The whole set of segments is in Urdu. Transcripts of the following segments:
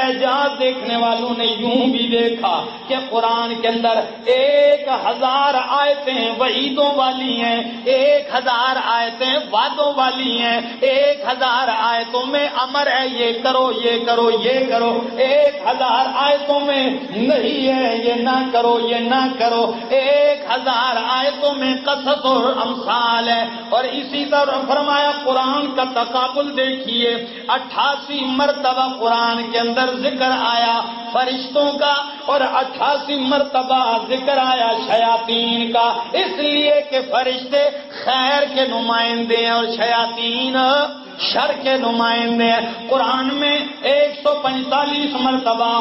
اعجاز دیکھنے والوں نے یوں بھی دیکھا کہ قرآن کے اندر 1000 آیتیں وعیدوں والی ہیں، 1000 آیتیں وعدوں والی ہیں، 1000 آیتوں میں امر ہے یہ کرو یہ کرو یہ کرو، 1000 آیتوں میں نہیں ہے یہ نہ کرو یہ نہ کرو، 1000 آیتوں میں قصص اور امثال ہے۔ اور اسی طرح فرمایا قرآن کا تقابل دیکھیے، 88 مرتبہ قرآن کے اندر ذکر آیا فرشتوں کا اور 88 مرتبہ ذکر آیا شیاطین کا، اس لیے کہ فرشتے خیر کے نمائندے ہیں اور شیاطین شر کے نمائندے ہیں۔ قرآن میں 145 مرتبہ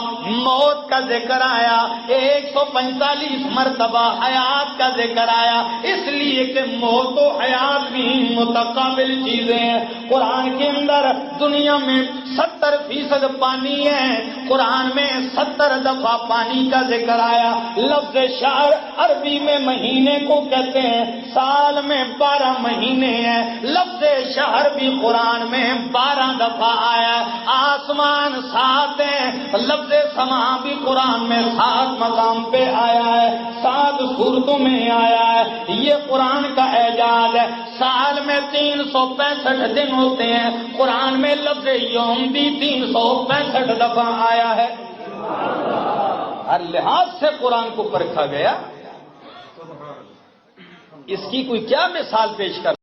موت کا ذکر آیا، 145 مرتبہ حیات کا ذکر آیا، اس لیے کہ موت و حیات بھی متقابل چیزیں ہیں۔ قرآن کے اندر دنیا میں 70% پانی ہے، قرآن میں 70 دفعہ پانی کا ذکر آیا۔ لفظ شہر عربی میں مہینے کو کہتے ہیں، سال میں 12 مہینے ہیں، لفظ شہر بھی قرآن میں 12 دفعہ آیا۔ آسمان 7 ہیں، لفظ سما بھی قرآن میں 7 مقام پہ آیا ہے، 7 سورتوں میں آیا ہے۔ یہ قرآن کا اعجاز ہے۔ سال میں 365 دن ہوتے ہیں، قرآن میں لفظ یوم بھی 365 دفعہ آیا ہے۔ ہر لحاظ سے قرآن کو پرکھا گیا، اس کی کوئی کیا مثال پیش کر